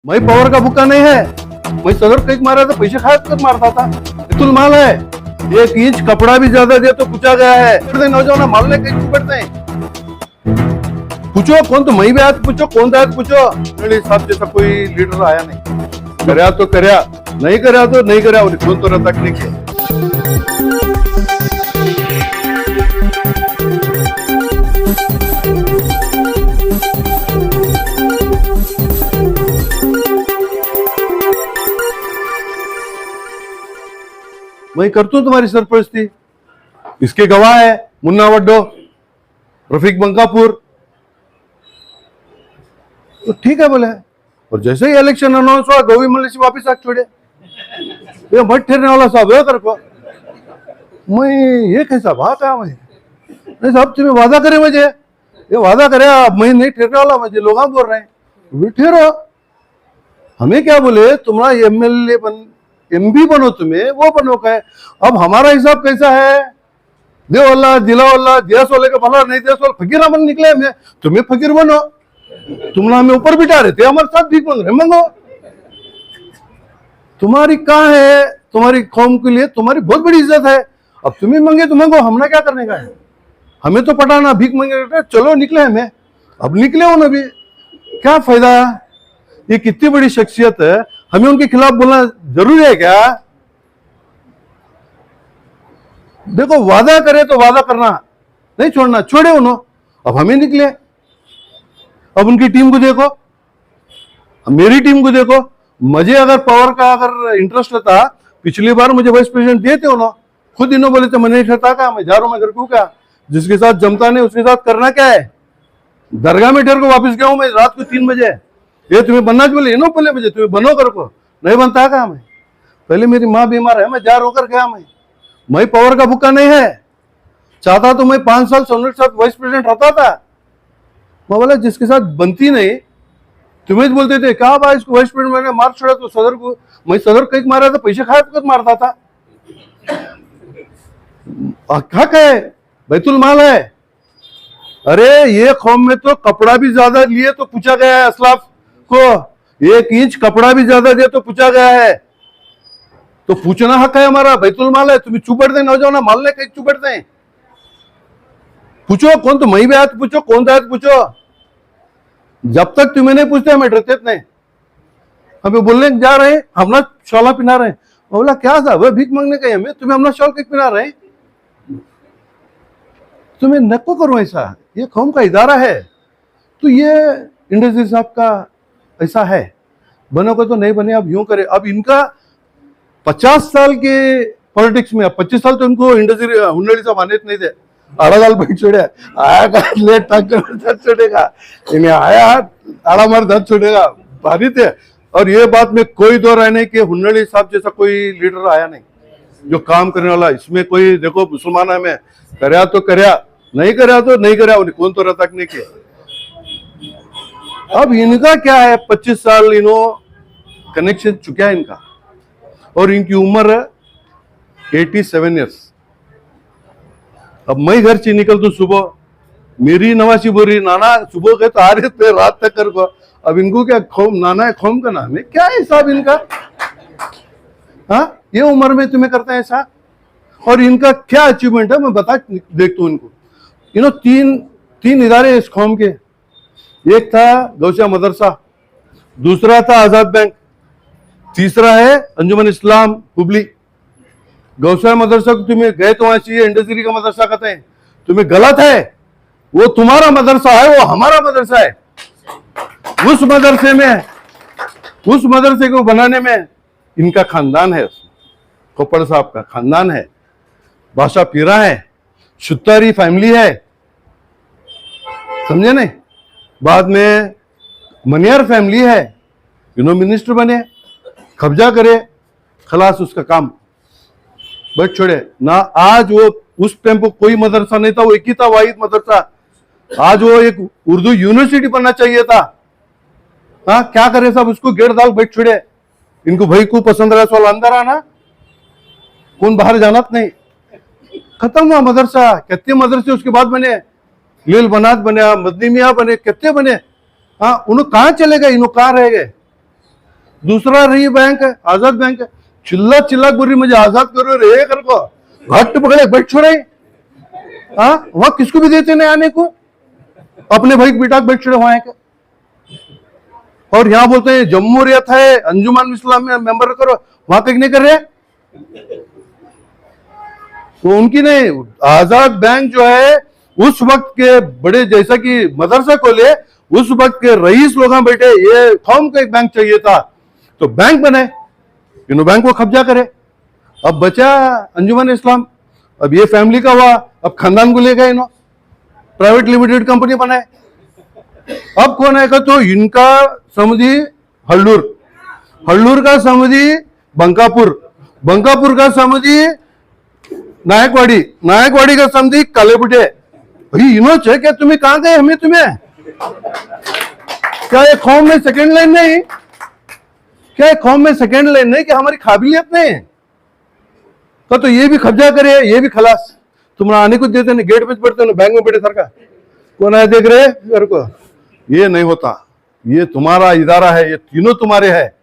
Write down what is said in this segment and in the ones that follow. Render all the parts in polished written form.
मैं पावर का भुक्का नहीं है। मैं सदर कैक मारा था, पैसे खाया कर मारता था। तुल माल है, 1 इंच कपड़ा भी ज्यादा दे तो पूछा गया है। नौजवान मालने कैसे पड़ते हैं? पूछो कौन, तो मैं भी आज पूछो कौन था, पूछो। मेरे हिसाब जैसा कोई लीडर आया नहीं। करया तो करया, नहीं करया तो नहीं करया, कौन तो रहता तकनीक है। मैं करता हूं तुम्हारी सरपरस्ती, इसके गवाह है मुन्ना वड्डो, रफीक बंकापुर, तो ठीक है बोले। और जैसे ही इलेक्शन अनाउंस हुआ, गोवी मल्लिक वापिस आ छोड़े। ये मत ठहरने वाला साहब है कर को। मैं ये कैसा बात है? मैं नहीं साहब, तुम्हें वादा करे मुझे, ये वादा करे, मैं नहीं ठहरने वाला, मुझे लोग बोल रहे हैं ठहरो। हमें क्या बोले, तुम्हारा एमएलए बन, एमपी बनो, तुम्हें वो बनो का है। अब हमारा हिसाब कैसा है? दे वाला दिला वाला दिया सोले का भला, नहीं दिया सोल फकीर बन निकले हमें, तुम्हें फकीर बनो। तुम हमें ऊपर बिठा रहे थे, हमारे साथ भीख मांग रहे, मांगो। तुम्हारी कहाँ है? तुम्हारी कौम के लिए तुम्हारी बहुत बड़ी इज्जत है। अब तुम्हें मांगे तो मांगो, हमने क्या करने का है? हमें तो पटाना, भीख मांगे चलो निकले हमें। अब निकले हो ना, भी क्या फायदा? ये कितनी बड़ी शख्सियत है, हमें उनके खिलाफ बोलना जरूरी है क्या? देखो, वादा करे तो वादा करना, नहीं छोड़ना, छोड़े उन्होंने। अब हमें निकले, अब उनकी टीम को देखो, मेरी टीम को देखो। मुझे अगर पावर का अगर इंटरेस्ट था, पिछली बार मुझे वाइस प्रेसिडेंट दिए थे उन्होंने, खुद इन्होंने बोले थे मैं नहीं ठहरता का, मैं जा रहा हूं, मैं घर को क्या, जिसके साथ जमता नहीं उसके साथ करना क्या है? दरगाह में ठहर को वापिस गया हूं मैं रात को 3 बजे। ये तुम्हें बनना बोले, इन्हों बोले मुझे तुम्हें बनो कर को, नहीं बनता का। मैं पहले मेरी माँ बीमार है, मैं जा रोकर गया। मैं पावर का भुक्का नहीं है। चाहता तो मैं 5 साल सोनल के साथ वाइस प्रेसिडेंट रहता था। मैं बोला जिसके साथ बनती नहीं, तुम्हें बोलते थे क्या भाई इसको वाइस प्रेसिडेंट मैंने मार छोड़ा, तो सदर को, मैं सदर कैक मारा था, पैसे खाया तो मारता था। हक है, बैतुल माल है। अरे ये कौम में तो कपड़ा भी ज्यादा लिए तो पूछा गया है, असलाफ को 1 इंच कपड़ा भी ज्यादा दिया तो पूछा गया है। तो पूछना हक है हमारा, बैतुल माल है। तुम्हें चुपड़ते हैं नौजवान, मालने कहीं चुपड़ते हैं? पूछो कौन, तो मैं भी आज पूछो कौन था, पूछो। जब तक तुम्हें नहीं पूछते हमें डरते नहीं। हमें बोलने जा रहे हैं, हमना शॉला पिना रहे हैं। बोला क्या साहब भीख मांगने का हमें, तुम्हें हमना शॉल के पिना रहे हैं? तुम्हें नको करो ऐसा, ये कौम का इदारा है। तो ये इंडस्ट्री साहब का ऐसा है, बनोगे तो नहीं बने, अब यूं करे। अब इनका 50 साल के पॉलिटिक्स में, 25 साल तो इनको इंडस्ट्री हुंडड़ी साहब आने नहीं थे। आड़ा गाल बैठ छोड़े, आया का लेट दर्द छोड़ेगा, इन्हें आया आड़ा मार दर्द छोड़ेगा, भारी थे। और ये बात में कोई दो राय नहीं कि हुंडड़ी साहब जैसा कोई लीडर आया नहीं जो काम करने वाला। इसमें कोई देखो मुसलमान है, में करया तो करया, नहीं करया तो नहीं करया, कौन तो रहता नहीं के। अब इनका क्या है, 25 साल इनो कनेक्शन चुका है इनका, और इनकी उम्र है 87 ईयर्स। अब मैं घर से निकल तो सुबह, मेरी नवासी बोरी नाना सुबह के तो आ रहे थे रात तक कर को। अब इनको क्या खौम, नाना है खौम का नाम है क्या है साहब इनका? हाँ, ये उम्र में तुम्हें करता है ऐसा? और इनका क्या अचीवमेंट है मैं बता देखता हूं इनको। इन्हों तीन इदारे इस कौम के, एक था गौसिया मदरसा, दूसरा था आजाद बैंक, तीसरा है अंजुमन इस्लाम हुबली। गौसिया मदरसा को तुम्हें गए तो वहां चाहिए, इंडस्ट्री का मदरसा कहते हैं, तुम्हें गलत है। वो तुम्हारा मदरसा है, वो हमारा मदरसा है। उस मदरसे को बनाने में इनका खानदान है, कोपड़ साहब का खानदान है, बादशाह पीरा है, शुत्तारी फैमिली है, समझे नहीं? बाद में मनियार फैमिली है, इन्हों मिनिस्टर बने, कब्जा करे, खलास उसका काम बच छोड़े ना। आज वो उस टाइम को कोई मदरसा नहीं था, वो एक ही था वाहिद मदरसा। आज वो एक उर्दू यूनिवर्सिटी बनना चाहिए था। हाँ, क्या करे साहब, उसको गेट दाल बैठ छोड़े। इनको भाई को पसंद रहा सवाल अंदर आना, कौन बाहर जाना नहीं। खत्म हुआ मदरसा। कितने मदरसे उसके बाद बने, लील बनात बने, मदनी मियाँ बने, कितने बने। हाँ, उन्होंने कहाँ चले गए, इन्हों कहाँ रह गए? दूसरा रही बैंक है, आजाद बैंक है। चिल्ला चिल्ला बोल रही मुझे आजाद करो रे कर को, घट पकड़े बैठ छोड़े। हाँ, वहां किसको भी देते नहीं आने को, अपने भाई बेटा बैठ छोड़े वहां के। और यहाँ बोलते हैं जमहूरियत है, अंजुमन इस्लाम में मेंबर करो, वहां कहीं नहीं कर रहे। तो उनकी नहीं, आजाद बैंक जो है उस वक्त के बड़े, जैसा कि मदरसा खोले उस वक्त के रईस लोग बैठे, ये कौम को एक बैंक चाहिए था तो बैंक बने, इन्होंने बैंक को कब्जा करे। अब बचा अंजुमन इस्लाम, अब ये फैमिली का हुआ, अब खानदान को ले गए इन्होंने, प्राइवेट लिमिटेड कंपनी बनाए। अब कौन आएगा, तो इनका समुदी हल्लूर, हल्लूर का समुदी बंकापुर, बंकापुर का समुदी नायकवाड़ी, नायकवाड़ी का समुदी कालेपुटे। भाई इनोच है क्या, तुम्हें कहां गए हमें, तुम्हें क्या ये कौम में सेकंड लाइन नहीं, क्या ये कौम में सेकंड लाइन नहीं कि हमारी काबिलियत नहीं है। तो ये भी कब्जा करे, ये भी खलास, तुम्हारा आने को देते नहीं, गेट पे बैठते हो, बैंक में बैठे सर का कौन आया देख रहे घर को। ये नहीं होता, ये तुम्हारा इदारा है, ये तीनों तुम्हारे है,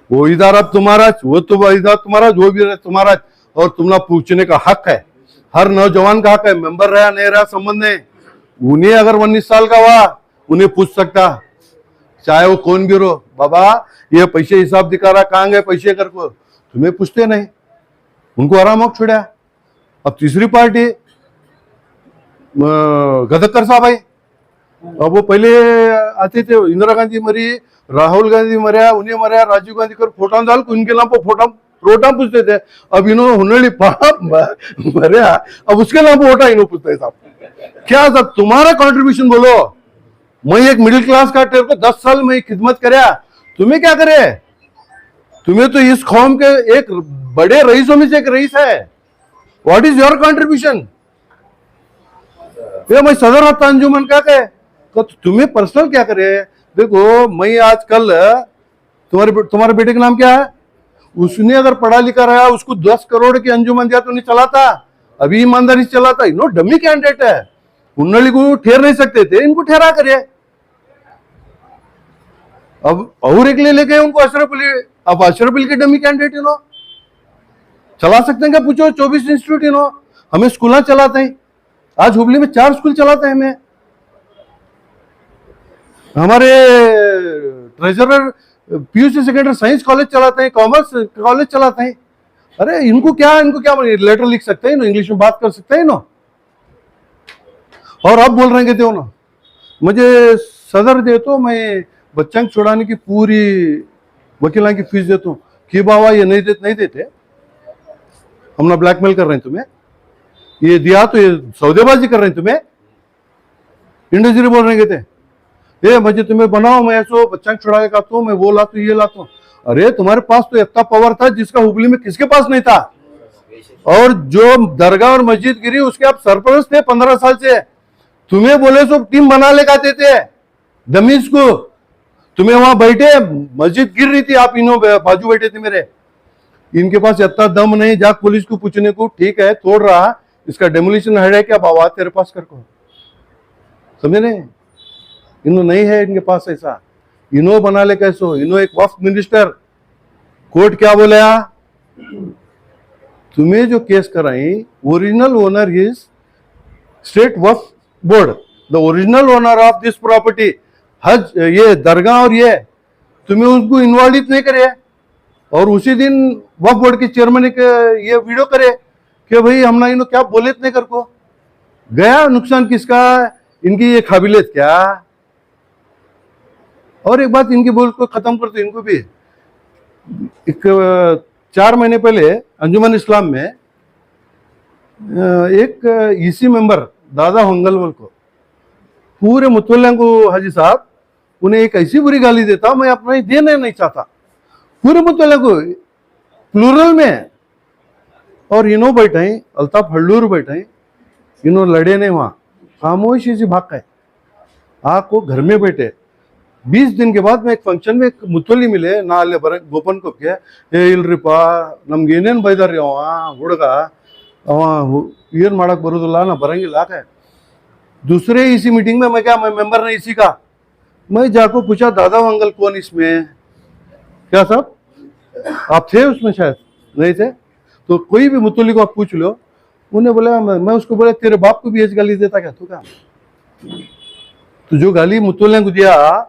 वो इदारा तुम्हारा, वो तो इदारा तुम्हारा, जो भी रहे तुम्हारा, और तुम्हारा पूछने का हक है, हर नौजवान का हक है, मेंबर रहा नहीं रहा संबंध नहीं। उन्हें अगर 19 साल का हुआ उन्हें पूछ सकता, चाहे वो कौन भी रहो, बाबा ये पैसे हिसाब दिखा रहा, कहां गए पैसे कर को, तुम्हें पूछते नहीं, उनको आराम वक्त छोड़ा। अब तीसरी पार्टी गदकर साहब आई, अब वो पहले आते थे, इंदिरा गांधी मरी, राहुल गांधी मरिया, उन्हें मरिया, राजीव गांधी कर फोटा डाल उनके नाम पर फोटा रोटा पूछते थे। अब इन्होंने हुनली पाप मरिया, अब उसके नाम पर वोटा इन्होंने पूछते साहब, क्या साहब तुम्हारा कंट्रीब्यूशन बोलो। मैं एक मिडिल क्लास का, तेरे को 10 साल में खिदमत कराया, तुम्हें क्या करे, तुम्हें तो इस कौम के एक बड़े रईसों में से एक रईस है, व्हाट इज योर कंट्रीब्यूशन। मैं सदर होता अंजुमन क्या कहे, तो तुम्हें पर्सनल क्या करे। देखो मैं आजकल तुम्हारे बेटे का नाम क्या है, उसने अगर पढ़ा लिखा रहा, उसको 10 करोड़ की अंजुमन दिया तो नहीं चलाता, अभी ईमानदारी से चलाता। इनो डमी कैंडिडेट है, उन्नली को ठहर नहीं सकते थे, इनको ठहरा करे। अब और एक ले लेके उनको अशरफ अली, अब अशरफ अली के डमी कैंडिडेट इनो चला सकते हैं क्या, पूछो 24 इंस्टीट्यूट इनो, हमें स्कूल चलाते हैं, आज हुबली में 4 स्कूल चलाते हैं हमें, हमारे treasurer PUC secondary science college चलाते हैं, कॉमर्स कॉलेज चलाते हैं। अरे इनको क्या लेटर लिख सकते हैं ना, इंग्लिश में बात कर सकते हैं ना। और अब बोल रहे थे ना मुझे सदर दे तो मैं बच्चा को छुड़ाने की पूरी वकीलों की फीस देता हूँ कि बाबा ये नहीं देते हम ना ब्लैकमेल कर रहे हैं तुम्हें, ये दिया तो ये सौदेबाजी कर रहे हैं तुम्हें। इंडस्ट्री बोल रहे थे ये मुझे तुम्हें बनाओ, मैं ऐसो बच्चा छुड़ा के खाता हूँ, मैं वो लाता हूँ ये लाता हूँ। अरे तुम्हारे पास तो इतना पावर था जिसका हुबली में किसके पास नहीं था, और जो दरगाह और मस्जिद गिरी उसके आप सरपरस्त थे 15 साल से, तुम्हें बोले सो टीम बना ले गाते थे दमीज को, तुम्हें वहां बैठे मस्जिद गिर रही थी, आप इन्हों बाजू बैठे थे मेरे, इनके पास इतना दम नहीं जा पुलिस को पूछने को, ठीक है तोड़ रहा इसका डेमोलिशन है क्या बाबा तेरे पास कर को, समझे नहीं, इन्हों नहीं है इनके पास ऐसा, इन्हों बना ले कैसो, इन्हों एक वक्फ मिनिस्टर, कोर्ट क्या बोले तुम्हें जो केस कराई original owner is state Waqf board, the original owner of this property, हज ये दरगाह और ये तुम्हें उसको इन्वॉल्व नहीं करे। और उसी दिन वक्फ बोर्ड के चेयरमैन ये वीडियो करे कि भाई हम ना इन्हों क्या बोले इतने कर को, गया नुकसान किसका, इनकी ये काबिलियत क्या। और एक बात इनकी बोल को खत्म करते, इनको भी एक 4 महीने पहले अंजुमन इस्लाम में एक ईसी मेंबर दादा होंगलवल को पूरे मुतवल्लिया को हाजी साहब उन्हें एक ऐसी बुरी गाली देता, मैं अपना देना नहीं चाहता पूरे मुतवल्लिया को प्लूरल में। और इन्हों बैठे अल्ताफ हल्लूर बैठे, इन्हों लड़े नहीं वहां, खामोशी से भाग गए, आपको घर में बैठे। 20 दिन के बाद में एक फंक्शन में एक मुतवली मिले नाले गोपन को इल्रिपा नಮ್ಗೆ ಏನೇನು ಬೈದಾರ್ರಿ ಅವ ಹುಡುಗ ಅವ ಏನು ಮಾಡಕ್ ಬರೋದಿಲ್ಲ ನಾ ಬರಂಗಿಲ್ಲ ಯಾಕೆ। दूसरे इसी मीटिंग में मैं मेंबर नहीं इसी का, मैं जाको पूछा दादा अंकल कौन इसमें, क्या साहब, आप थे उसमें? शायद नहीं थे। तो कोई भी मुतल्ली को आप पूछ लो, उन्हें बोला, मैं उसको बोला तेरे बाप को भी ऐसी गाली देता क्या तू? क्या तो जो गाली मुतल्ले को दिया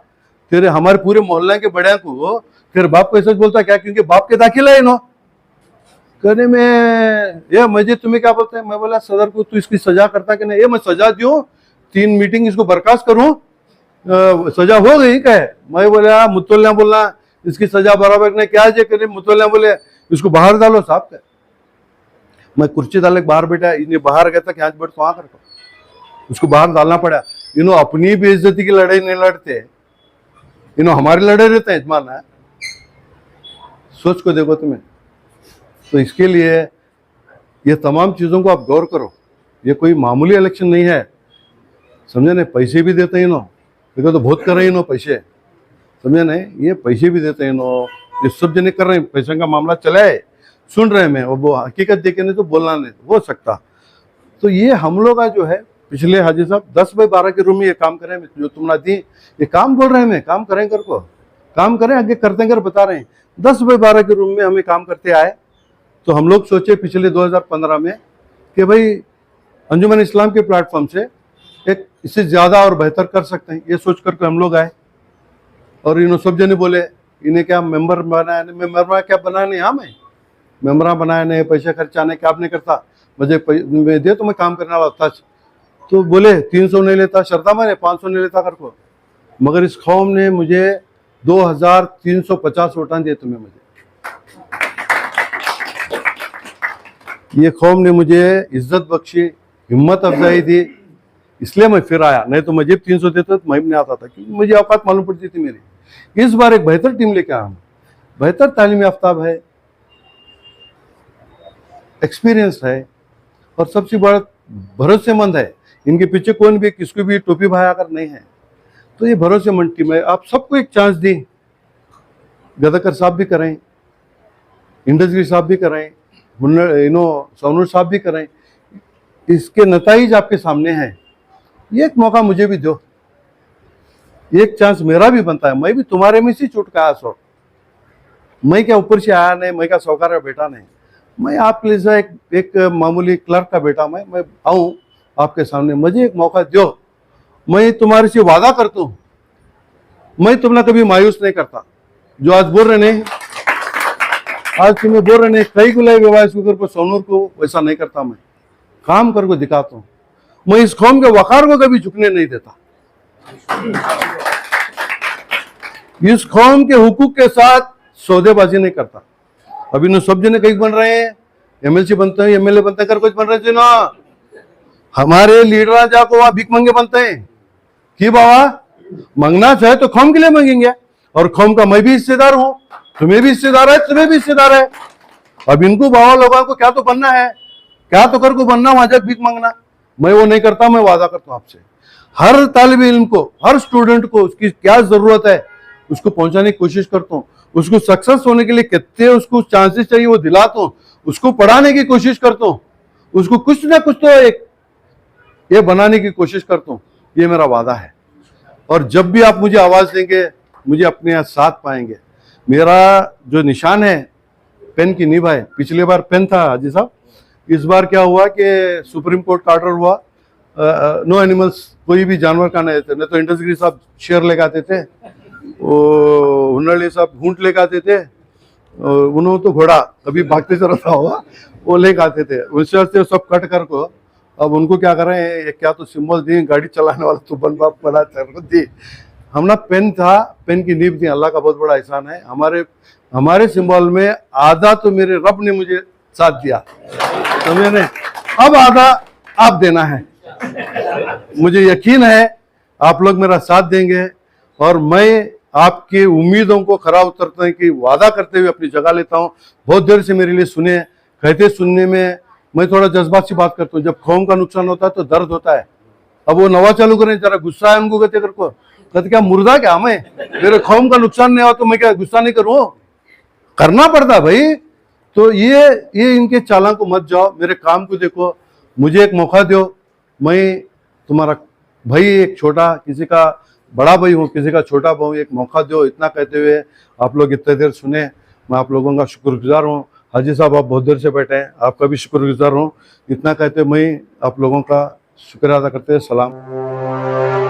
तेरे हमारे पूरे मोहल्ले के बड़े को, तेरे बाप को ऐसा बोलता क्या? क्योंकि बाप के दाखिला है नो कहने में, ये मुझे तुम्हें क्या बोलते हैं? मैं बोला सदर को तू इसकी सजा करता कि नहीं? ये मैं सजा दूं, 3 मीटिंग इसको बर्खास्त करूं, सजा हो गई क्या? मैं बोला मुतल्ला बोलना इसकी सजा बराबर ने क्या जे करे? मुतल्ला बोले इसको बाहर डालो साहब के। मैं कुर्सी डाले बाहर बैठा, इन्हें बाहर गया था कि आज बैठ तो वहां कर, उसको बाहर डालना पड़ा। इन्हों अपनी बेइज्जती की लड़ाई नहीं लड़ते, इन्हों हमारे लड़े रहते हैं यजमान है। सोच को देखो तुम्हें। तो इसके लिए ये तमाम चीजों को आप गौर करो। ये कोई मामूली इलेक्शन नहीं है, समझे नहीं? पैसे भी देते हैं इन्हों, देखो तो बहुत कर रहे हैं इन्हों पैसे, समझे नहीं? ये पैसे भी देते हैं इन्हों, ये सब जने कर रहे हैं। पैसे का मामला चला है, सुन रहे हैं मैं, वो हकीकत देखे नहीं तो बोलना नहीं हो सकता। तो ये हम लोग का जो है पिछले हाजी साहब 10 बाई 12 के रूम में ये काम करें, जो तुमने दी ये काम बोल रहे हैं, मैं काम करें कर को, काम करें आगे करते कर बता रहे हैं। 10 बाई 12 के रूम में हमें काम करते आए। तो हम लोग सोचे पिछले 2015 में कि भाई अंजुमन इस्लाम के प्लेटफॉर्म से एक इससे ज़्यादा और बेहतर कर सकते हैं, ये सोच करके हम लोग आए। और इन्होंने सब जने बोले इन्हें क्या मेंबर बनाया नहीं, मेंबर क्या बनाया नहीं, हाँ मैं मेंबर बनाया नहीं, पैसे खर्चाने क्या आपने करता, मुझे दे तो मैं काम करने वाला था। तो बोले 300 नहीं लेता शर्ता मैंने, 500 नहीं लेता कर को, मगर इस कौम ने मुझे 2350 वोटां दिए तुम्हें, मुझे ये कौम ने मुझे इज्जत बख्शी, हिम्मत अफजाई दी, इसलिए मैं फिर आया। नहीं तो मुझे 300 देता तो मैं भी नहीं आता था, क्योंकि मुझे औकात मालूम पड़ती थी मेरी। इस बार एक बेहतर टीम लेके आया हूं, बेहतर तालीम याफ्ताब है, एक्सपीरियंस है, और सबसे बड़ा भरोसेमंद है। इनके पीछे कौन भी किसको भी टोपी भाई अगर नहीं है, तो ये भरोसेमंद टीम है। आप सबको एक चांस दी, गदाकर साहब भी करें, इंडस्ट्री साहब भी करें, सोनूर साहब भी करें, इसके नताइज आपके सामने हैं। ये एक मौका मुझे भी दो, एक चांस मेरा भी बनता है। मैं भी तुम्हारे में से छूट का आया सो, मैं क्या ऊपर से आया नहीं, मैं क्या सौकार का बेटा नहीं, मैं आप जैसा एक मामूली क्लर्क का बेटा। मैं आऊं आपके सामने, मुझे एक मौका दो। मैं तुम्हारे से वादा करता हूं, मैं तुमने कभी मायूस नहीं करता। जो आज बोल रहे नहीं, आज तुम्हें बोल रहे नहीं, कई गुलाब विवाह को सोनूर को वैसा नहीं करता। मैं काम करके दिखाता हूं। मैं इस कौम के वकार को कभी झुकने नहीं देता। इस कौम के हुकूक के साथ सौदेबाजी नहीं करता। अभी नो सब जने कई बन रहे हैं, एमएलसी बनते हैं, एमएलए बनते हैं, कर कुछ बन रहे थे ना। हमारे लीडर जाको वहां भीख मंगे बनते हैं कि बाबा मांगना चाहे तो कौम के लिए मांगेंगे, और कौम का मैं भी हिस्सेदार हूं, तुम्हें भी हिस्सेदार है, तुम्हें भी हिस्सेदार है। अब इनको बाबा लोगों को क्या तो बनना है, क्या तो कर को बनना, वहां जाकर भीख मांगना, मैं वो नहीं करता। मैं वादा करता हूं आपसे, हर तालिब इल्म को, हर स्टूडेंट को उसकी क्या जरूरत है उसको पहुंचाने की कोशिश करता हूं। उसको सक्सेस होने के लिए कितने उसको चांसेस चाहिए वो दिलाता हूं, उसको पढ़ाने की कोशिश करता हूं, उसको कुछ ना कुछ तो एक ये बनाने की कोशिश करता हूं। ये मेरा वादा है। और जब भी आप मुझे आवाज देंगे, मुझे अपने यहाँ साथ पाएंगे। मेरा जो निशान है पेन की नींव है। पिछले बार पेन था हाजी साहब, इस बार क्या हुआ कि सुप्रीम कोर्ट का ऑर्डर हुआ, नो एनिमल्स, कोई भी जानवर का नहीं थे। नहीं तो इंडस्ट्री साहब शेर लेके आते थे, हुनरली साहब ऊंट लेके आते थे, उन्होंने तो घोड़ा कभी भागते चलता हुआ वो लेके आते थे। उससे सब कट कर को अब उनको क्या कर रहे हैं, क्या तो सिंबल दी, गाड़ी चलाने वाला तो बन बाप बना दी। हमने पेन था, पेन की नींव थी। अल्लाह का बहुत बड़ा एहसान है। हमारे सिंबल में आधा तो मेरे रब ने मुझे साथ दिया, समझे नहीं? अब आधा आप देना है। मुझे यकीन है आप लोग मेरा साथ देंगे, और मैं आपकी उम्मीदों को खरा उतरने की वादा करते हुए अपनी जगह लेता हूं। बहुत देर से मेरे लिए सुने, कहते सुनने में मैं थोड़ा जज्बात से बात करता हूँ। जब कौम का नुकसान होता है तो दर्द होता है। अब वो नवा चालू करें, जरा गुस्सा है उनको, कहते को कहते क्या मुर्दा क्या मैं, मेरे कौम का नुकसान नहीं हुआ तो मैं क्या गुस्सा नहीं करूं? करना पड़ता भाई। तो ये इनके चालां को मत जाओ, मेरे काम को देखो, मुझे एक मौका दो। मैं तुम्हारा भाई, एक छोटा किसी का बड़ा भाई हूँ, किसी का छोटा भाई हूँ, एक मौका दो। इतना कहते हुए आप लोग इतने देर सुने, मैं आप लोगों का शुक्रगुजार हूँ। हाजी साहब आप बहुत देर से बैठे हैं, आपका भी शुक्रगुजार हूँ। इतना कहते हुए मैं आप लोगों का शुक्रिया अदा करते हैं। सलाम।